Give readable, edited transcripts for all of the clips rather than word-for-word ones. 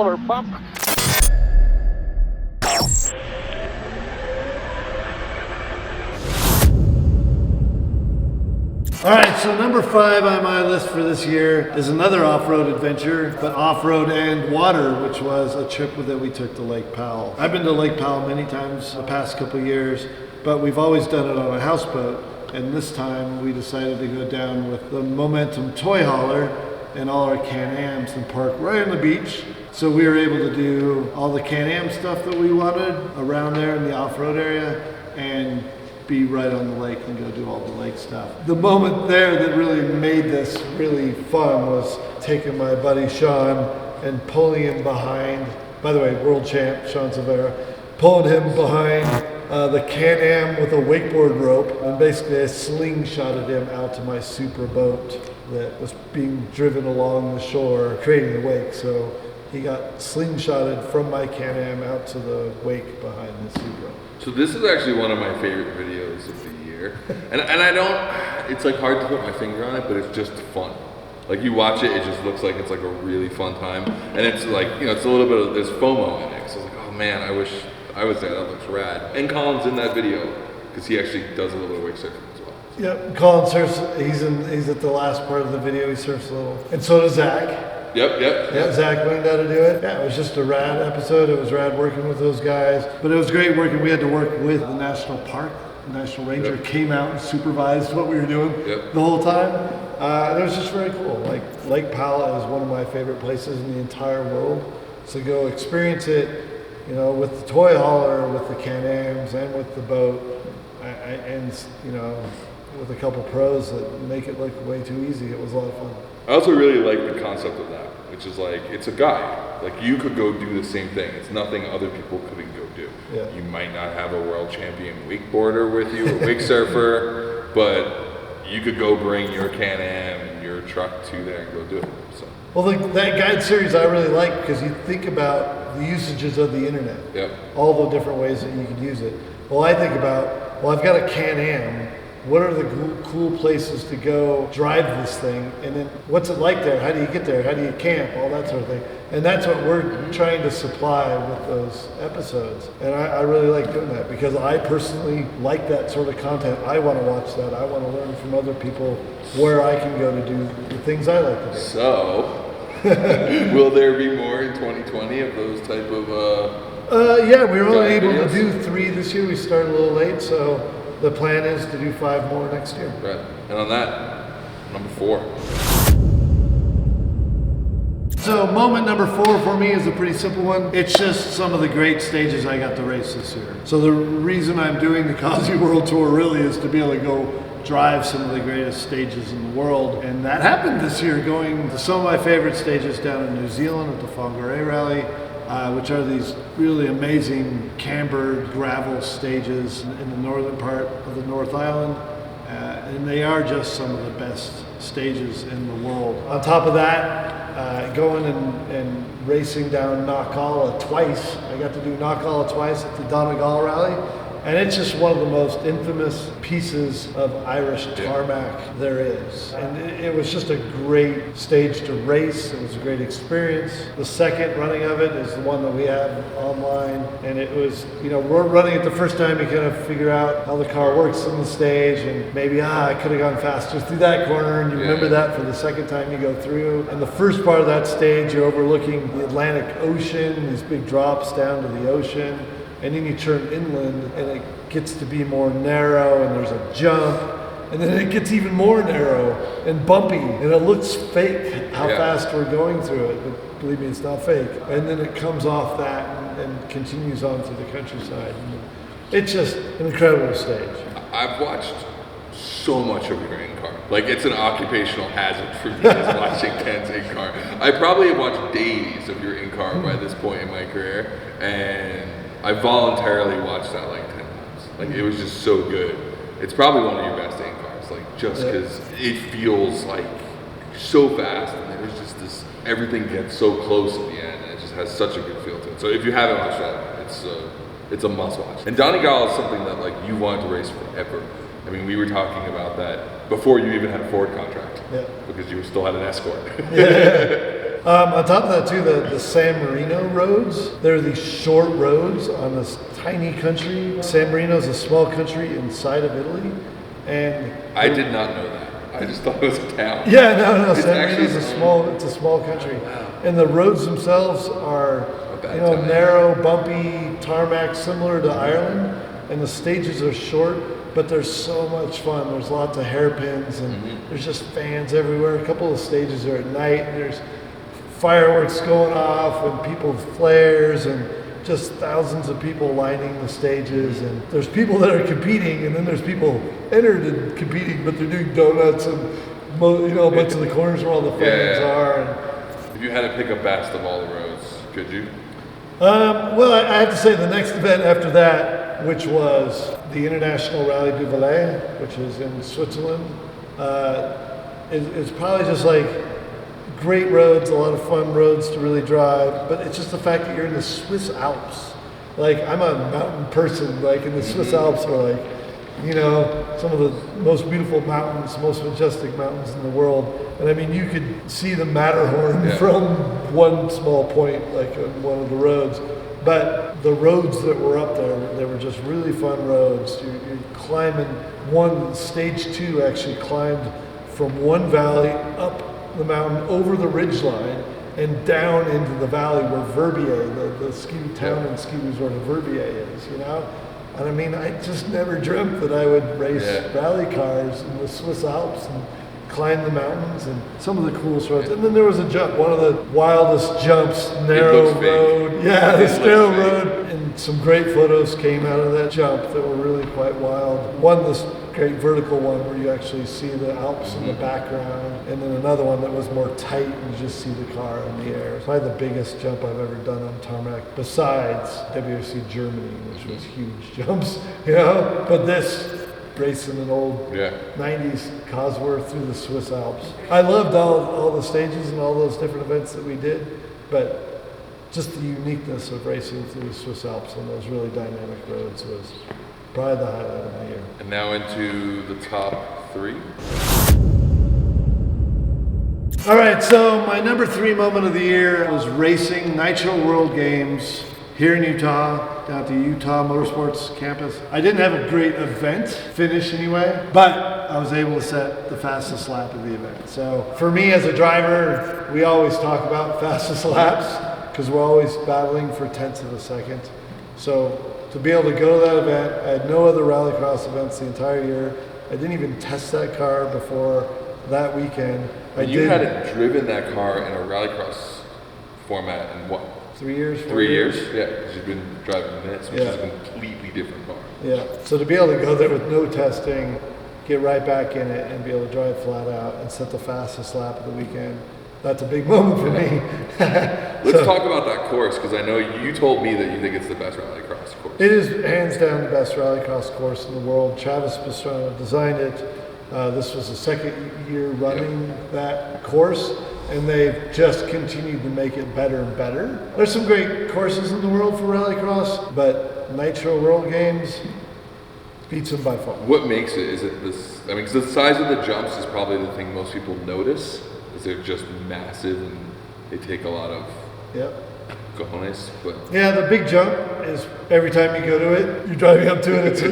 Over bump. All right, so number 5 on my list for this year is another off-road adventure, but off-road and water, which was a trip that we took to Lake Powell. I've been to Lake Powell many times the past couple of years, but we've always done it on a houseboat. And this time we decided to go down with the Momentum toy hauler and all our Can-Ams and park right on the beach. So we were able to do all the Can-Am stuff that we wanted around there in the off-road area and be right on the lake and go do all the lake stuff. The moment there that really made this really fun was taking my buddy Sean and pulling him behind, by the way, world champ Sean Silvera, pulling him behind the Can-Am with a wakeboard rope, and basically I slingshotted him out to my super boat that was being driven along the shore, creating a wake. So he got slingshotted from my Can-Am out to the wake behind the Supra. So this is actually one of my favorite videos of the year. And I don't, it's like hard to put my finger on it, but it's just fun. Like you watch it, it just looks like it's like a really fun time. And it's like, you know, it's a little bit of, there's FOMO in it. So I was like, oh man, I wish I was there, that looks rad. And Colin's in that video, because he actually does a little bit of wake surfing as well. Yep, Colin surfs, he's at the last part of the video, he surfs a little. And so does Zach. Yep. Zach learned how to do it. Yeah, it was just a rad episode. It was rad working with those guys. But it was great working. We had to work with the national park. The national ranger came out and supervised what we were doing the whole time. And it was just very cool. Like Lake Powell is one of my favorite places in the entire world. So go experience it, you know, with the toy hauler, with the Can-Ams, and with the boat, and you know, with a couple pros that make it look way too easy. It was a lot of fun. I also really like the concept of that, which is like, it's a guide. Like you could go do the same thing. It's nothing other people couldn't go do. Yeah. You might not have a world champion wakeboarder with you, a wake surfer, but you could go bring your Can-Am and your truck to there and go do it. So. Well, that guide series I really like because you think about the usages of the internet. All the different ways that you could use it. Well, I think about, well, I've got a Can-Am. What are the cool places to go drive this thing? And then what's it like there? How do you get there? How do you camp? All that sort of thing. And that's what we're trying to supply with those episodes. And I really like doing that because I personally like that sort of content. I want to watch that. I want to learn from other people where I can go to do the things I like to do. So, will there be more in 2020 of those type of yeah, we were only able to do 3 this year. We started a little late, so the plan is to do 5 more next year. Right. And on that, number 4. So moment number 4 for me is a pretty simple one. It's just some of the great stages I got to race this year. So the reason I'm doing the Cossie World Tour really is to be able to go drive some of the greatest stages in the world. And that happened this year, going to some of my favorite stages down in New Zealand at the Whangarei Rally, which are these really amazing cambered gravel stages in the northern part of the North Island. And they are just some of the best stages in the world. On top of that, going and racing down Knockalla twice. I got to do Knockalla twice at the Donegal Rally. And it's just one of the most infamous pieces of Irish tarmac there is. And it was just a great stage to race. It was a great experience. The second running of it is the one that we have online. And it was, you know, we're running it the first time, you kind of figure out how the car works on the stage and maybe, I could have gone faster through that corner, and you remember that for the second time you go through. And the first part of that stage, you're overlooking the Atlantic Ocean, these big drops down to the ocean. And then you turn inland and it gets to be more narrow and there's a jump. And then it gets even more narrow and bumpy. And it looks fake how fast we're going through it. But believe me, it's not fake. And then it comes off that and continues on through the countryside. And it's just an incredible stage. I've watched so much of your in-car. Like, it's an occupational hazard for me just watching Ken's in-car. I probably have watched days of your in-car by this point in my career. And I voluntarily watched that like 10 times. Like, it was just so good. It's probably one of your best in-cars, like, just because it feels like so fast, and there's just this, everything gets so close at the end, and it just has such a good feel to it. So if you haven't watched that, it's a must watch. And Donegal is something that, like, you wanted to race forever. I mean, we were talking about that before you even had a Ford contract, because you still had an Escort. On top of that too, the San Marino roads, they're these short roads on this tiny country. San Marino is a small country inside of Italy. And I did not know that. I just thought it was a town. yeah, no, It's San actually Marino is a small country. Oh, wow. And the roads themselves are, bad you know, time. narrow, bumpy, tarmac, similar to Ireland. And the stages are short, but there's so much fun. There's lots of hairpins, and there's just fans everywhere. A couple of stages are at night, and there's fireworks going off, and people with flares, and just thousands of people lining the stages. And there's people that are competing, and then there's people entered in competing, but they're doing donuts and a bunch of the corners where all the fans are. And, if you had to pick a best of all the roads, could you? well, I have to say the next event after that, which was the International Rally du Valais, which is in Switzerland, is probably just like great roads, a lot of fun roads to really drive, but it's just the fact that you're in the Swiss Alps. Like, I'm a mountain person, like, in the Swiss Alps are like, you know, some of the most beautiful mountains, most majestic mountains in the world. And I mean, you could see the Matterhorn from one small point, like on one of the roads. But the roads that were up there, they were just really fun roads. You're climbing stage 2 actually climbed from one valley up the mountain over the ridgeline and down into the valley where Verbier, the ski town and ski resort of Verbier is, you know? And I mean, I just never dreamt that I would race rally cars in the Swiss Alps and climb the mountains and some of the coolest roads. And then there was a jump, one of the wildest jumps, narrow road. Yeah, this narrow road. And some great photos came out of that jump that were really quite wild. One, this great vertical one where you actually see the Alps in the background. And then another one that was more tight and you just see the car in the air. It's probably the biggest jump I've ever done on tarmac besides WRC Germany, which was huge jumps, you know? But this, racing an old 90s Cosworth through the Swiss Alps. I loved all the stages and all those different events that we did, but just the uniqueness of racing through the Swiss Alps on those really dynamic roads was probably the highlight of the year. And now into the top 3. All right, so my number 3 moment of the year was racing Nitro World Games here in Utah, down at the Utah Motorsports campus. I didn't have a great event finish anyway, but I was able to set the fastest lap of the event. So for me as a driver, we always talk about fastest laps because we're always battling for tenths of a second. So to be able to go to that event, I had no other rallycross events the entire year. I didn't even test that car before that weekend. You hadn't driven that car in a rallycross format in what? 3 years? 3 years? Yeah, because you've been driving this, which is a completely different car. Yeah, so to be able to go there with no testing, get right back in it, and be able to drive flat out and set the fastest lap of the weekend, that's a big moment for me. Let's talk about that course, because I know you told me that you think it's the best rallycross course. It is hands down the best rallycross course in the world. Travis Pastrana designed it. This was the second year running that course, and they've just continued to make it better and better. There's some great courses in the world for rallycross, but Nitro World Games beats them by far. What makes it? Is it this? I mean, 'cause the size of the jumps is probably the thing most people notice. Is they're just massive and they take a lot of cojones. But yeah, the big jump is every time you go to it, you're driving up to it, it's a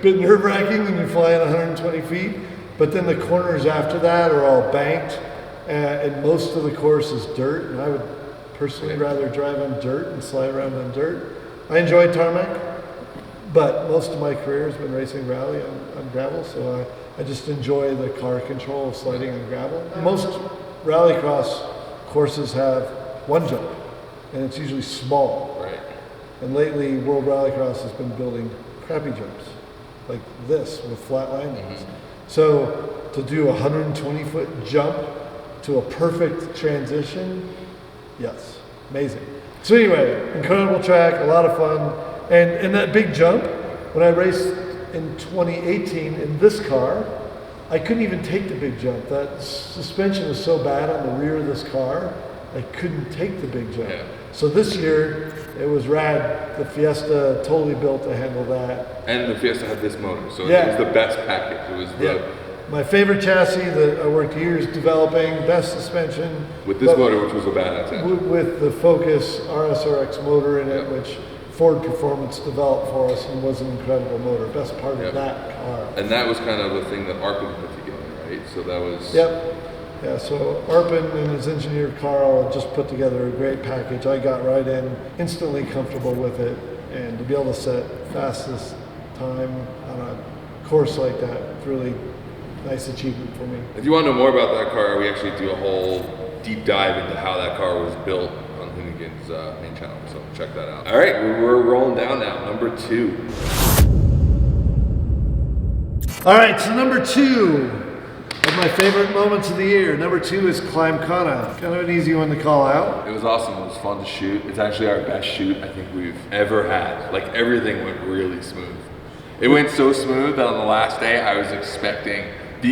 bit nerve-wracking when you're flying 120 feet. But then the corners after that are all banked, and most of the course is dirt, and I would personally rather drive on dirt and slide around on dirt. I enjoy tarmac, but most of my career has been racing rally on gravel, so I just enjoy the car control of sliding on gravel. Most rallycross courses have one jump, and it's usually small. right. And lately, World Rallycross has been building crappy jumps, like this, with flat landings. So to do a 120-foot jump to a perfect transition, yes, amazing. So anyway, incredible track, a lot of fun. And that big jump, when I raced in 2018 in this car, I couldn't even take the big jump. That suspension was so bad on the rear of this car, I couldn't take the big jump. Yeah. So this year, it was rad. The Fiesta totally built to handle that. And the Fiesta had this motor, so Yeah. it was the best package. It was My favorite chassis that I worked years developing, best suspension. With this motor, which was a badass engine. With the Focus RSRX motor in it, Yep. which Ford Performance developed for us and was an incredible motor. Best part of Yep. that car. And that was kind of the thing that Arpin put together, right? So that was... Yep. Yeah, so Arpin and his engineer Carl just put together a great package. I got right in, instantly comfortable with it, and to be able to set fastest time on a course like that, it's really nice achievement for me. If you want to know more about that car, we actually do a whole deep dive into how that car was built on Hoonigan's main channel, so check that out. All right, we're rolling down now. Number 2. All right, so number 2 of my favorite moments of the year. Number 2 is Climbkhana. Kind of an easy one to call out. It was awesome. It was fun to shoot. It's actually our best shoot I think we've ever had. Like, everything went really smooth. It went so smooth that on the last day, I was expecting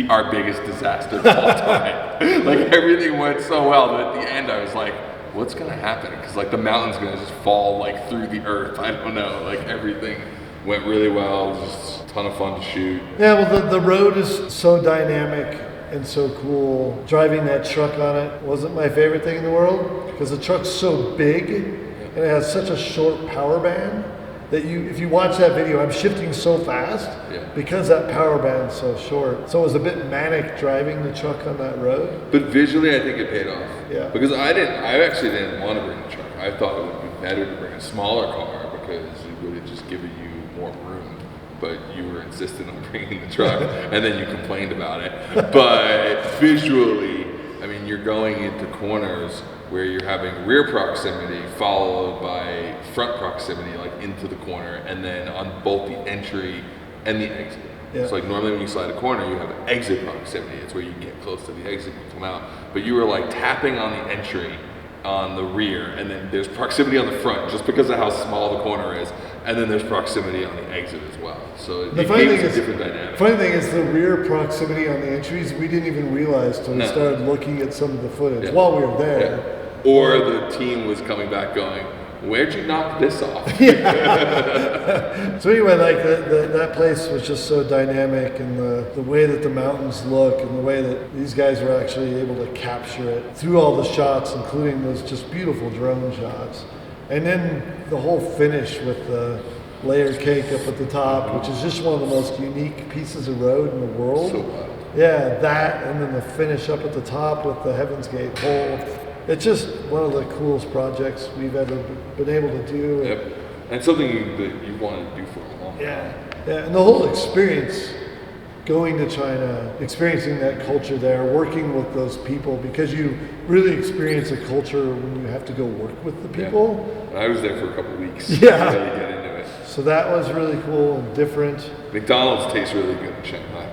our biggest disaster of all time. Like, everything went so well that at the end I was like, what's gonna happen? Because like the mountain's gonna just fall like through the earth. I don't know. Like, everything went really well. It was just a ton of fun to shoot. Yeah, well, the road is so dynamic and so cool. Driving that truck on it wasn't my favorite thing in the world because the truck's so big and it has such a short power band that if you watch that video, I'm shifting so fast because that power band's so short. So it was a bit manic driving the truck on that road. But visually, I think it paid off. Yeah. Because I actually didn't want to bring the truck. I thought it would be better to bring a smaller car because it would have just given you more room. But you were insistent on bringing the truck, and then you complained about it. But visually, I mean, you're going into corners where you're having rear proximity followed by front proximity, like into the corner, and then on both the entry and the exit. Yeah. So like normally when you slide a corner, you have exit proximity. It's where you get close to the exit and you come out. But you were like tapping on the entry on the rear, and then there's proximity on the front just because of how small the corner is, and then there's proximity on the exit as well. So it gives a different dynamic. Funny thing is the rear proximity on the entries, we didn't even realize till we started looking at some of the footage while we were there. Yeah. Or the team was coming back going, where'd you knock this off? So anyway, like that place was just so dynamic, and the way that the mountains look and the way that these guys were actually able to capture it through all the shots, including those just beautiful drone shots. And then the whole finish with the layered cake up at the top, which is just one of the most unique pieces of road in the world. So wild. Yeah, that, and then the finish up at the top with the Heaven's Gate hole. It's just one of the coolest projects we've ever been able to do. Yep. And something that you wanted to do for a long time. Yeah, and the whole experience, going to China, experiencing that culture there, working with those people, because you really experience a culture when you have to go work with the people. Yeah. I was there for a couple of weeks. Yeah. To really get into it. So that was really cool and different. McDonald's tastes really good in Shanghai.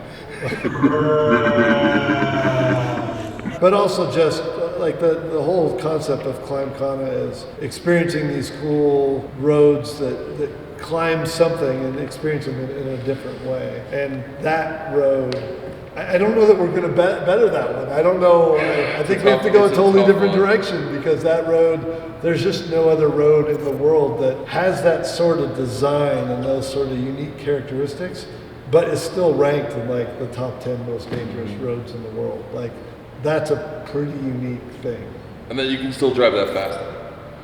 But also just like the whole concept of Climbkhana is experiencing these cool roads that climb something and experience them in a different way. And that road, I don't know that we're going to better that one. I don't know. I think we have to go a totally different direction, because that road, there's just no other road in the world that has that sort of design and those sort of unique characteristics, but is still ranked in like the top 10 most dangerous roads in the world. Like, that's a pretty unique thing. And then you can still drive that fast.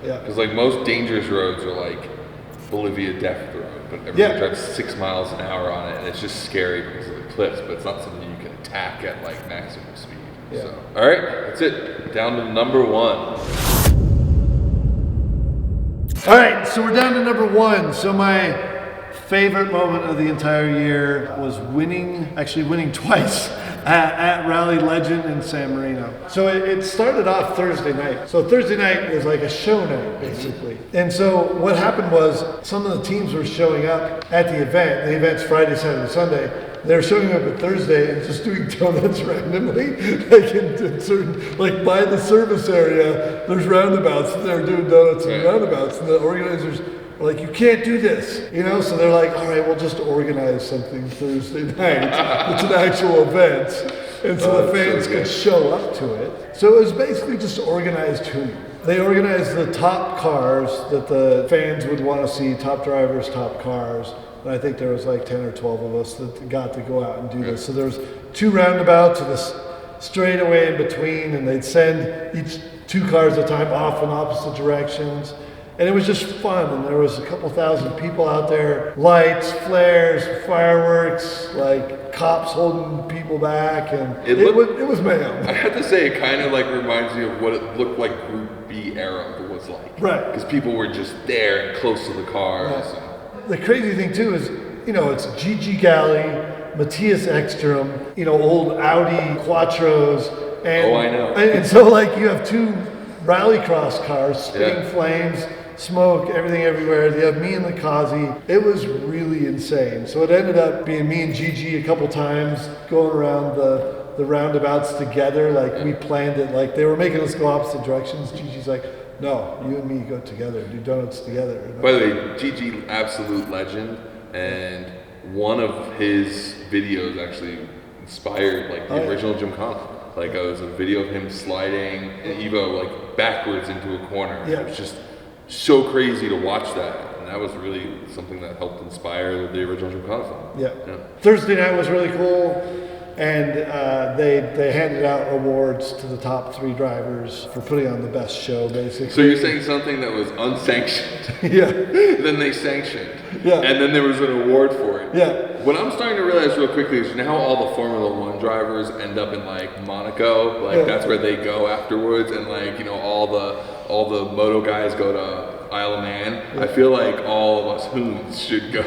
Yeah. Because like most dangerous roads are like Bolivia Death Road, but everyone drives 6 miles an hour on it, and it's just scary because of the cliffs, but it's not something you can attack at like maximum speed. Yeah. So, all right, that's it. Down to number 1. All right, so we're down to number 1. So my favorite moment of the entire year was winning twice at Raley Legend in San Marino. So it started off Thursday night. So Thursday night was like a show night, basically. And so what happened was some of the teams were showing up at the event. The event's Friday, Saturday, Sunday. They were showing up at Thursday and just doing donuts randomly. Like in certain, like by the service area, there's roundabouts, and they're doing donuts and roundabouts. And the organizers were like, you can't do this, you know? So they're like, all right, we'll just organize something Thursday night. It's an actual event. And so the fans could show up to it. So it was basically just organized tuning. They organized the top cars that the fans would want to see, top drivers, top cars. And I think there was like 10 or 12 of us that got to go out and do this. So there was 2 roundabouts with a straightaway in between, and they'd send each 2 cars at a time off in opposite directions. And it was just fun, and there was a couple thousand people out there, lights, flares, fireworks, like cops holding people back, and it was mayhem. I have to say, it kind of like reminds me of what it looked like Group B era was like. Right. Because people were just there and close to the cars. Right. The crazy thing too is, it's Gigi Galli, Matthias Ekstrom, old Audi Quattros, and I know. And so like you have 2 rallycross cars, spitting flames, smoke, everything everywhere. You have me and the Cossie. It was really insane. So it ended up being me and Gigi a couple times going around the roundabouts together. Like we planned it. Like they were making us go opposite directions. Gigi's like, no, you and me go together, do donuts together. By the way, Gigi, absolute legend, and one of his videos actually inspired like the original Gymkhana. Like it was a video of him sliding an Evo like backwards into a corner. Yeah. It was just so crazy to watch that, and that was really something that helped inspire the original Gymkhana film. Yeah. Thursday night was really cool, and they handed out awards to the top 3 drivers for putting on the best show, basically. So you're saying something that was unsanctioned, yeah, then they sanctioned, yeah, and then there was an award for it. Yeah. What I'm starting to realize real quickly is, how all the Formula One drivers end up in like Monaco, like that's where they go afterwards, and like all the moto guys go to Isle of Man. I feel like all of us Hoons should go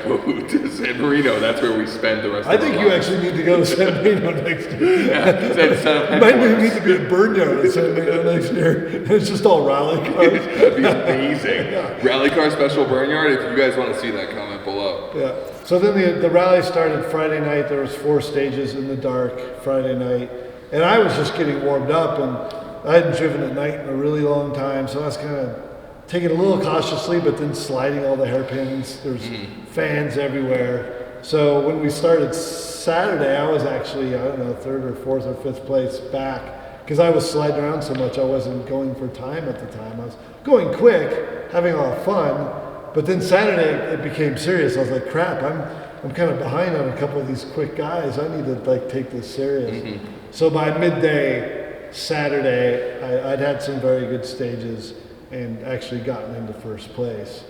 to San Marino. That's where we spend the rest of our lives. I think you actually need to go to San Marino next year. Yeah, might need to be a Burnyard at San Marino next year. It's just all rally cars. That'd be amazing. Rally car special Burnyard. If you guys want to see that, comment below. Yeah. So then the rally started Friday night. There was 4 stages in the dark Friday night. And I was just getting warmed up, and I hadn't driven at night in a really long time, so I was kind of taking it a little cautiously, but then sliding all the hairpins. There's fans everywhere. So when we started Saturday, I was actually, 3rd or 4th or 5th place back, because I was sliding around so much. I wasn't going for time at the time. I was going quick, having a lot of fun, but then Saturday it became serious. I was like, crap, I'm kind of behind on a couple of these quick guys. I need to take this serious. So by midday Saturday, I'd had some very good stages and actually gotten into 1st place.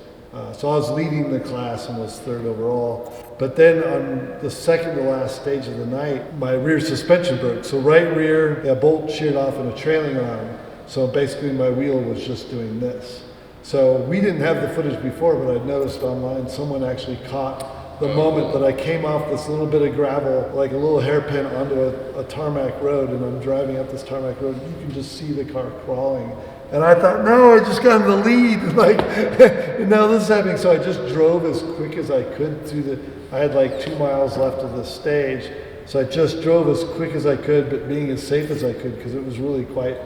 So I was leading the class and was 3rd overall. But then on the 2nd to last stage of the night, my rear suspension broke. So right rear, a bolt sheared off in a trailing arm. So basically my wheel was just doing this. So we didn't have the footage before, but I'd noticed online someone actually caught the moment that I came off this little bit of gravel, like a little hairpin, onto a tarmac road, and I'm driving up this tarmac road, and you can just see the car crawling. And I thought, no, I just got in the lead. Like, and now this is happening. So I just drove as quick as I could through I had like 2 miles left of the stage. So I just drove as quick as I could, but being as safe as I could, because it was really quite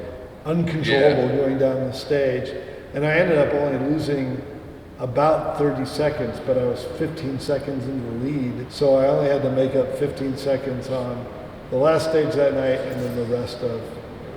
uncontrollable going down the stage. And I ended up only losing about 30 seconds, but I was 15 seconds in the lead. So I only had to make up 15 seconds on the last stage that night and then the rest of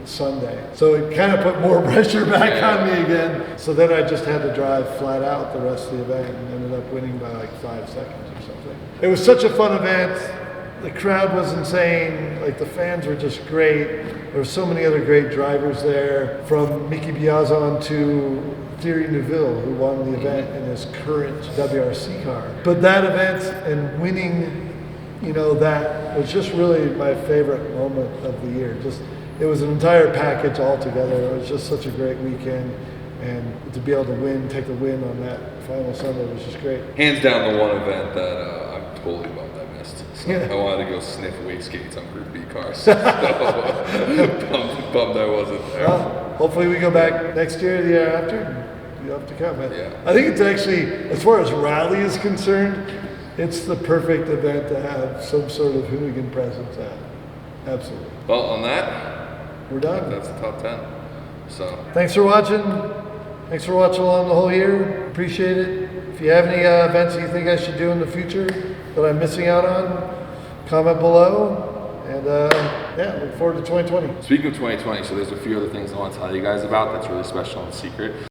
Sunday. So it kind of put more pressure back on me again. So then I just had to drive flat out the rest of the event and ended up winning by like 5 seconds or something. It was such a fun event. The crowd was insane. Like the fans were just great. There were so many other great drivers there, from Mickey Biazon to Thierry Neuville, who won the event in his current WRC car. But that event and winning, that was just really my favorite moment of the year. It was an entire package altogether. It was just such a great weekend, and to be able to take the win on that final Sunday was just great. Hands down the one event that I'm totally bummed I missed. So I wanted to go sniff wake skates on Group B cars. So bummed I wasn't there. Well, hopefully we go back next year or the year after. You'll have to come. Yeah. I think it's actually, as far as rally is concerned, it's the perfect event to have some sort of Hoonigan presence at. Absolutely. Well, on that, we're done. That's the top 10. So thanks for watching. Thanks for watching along the whole year. Appreciate it. If you have any events that you think I should do in the future that I'm missing out on, comment below. And look forward to 2020. Speaking of 2020, so there's a few other things I want to tell you guys about that's really special and secret.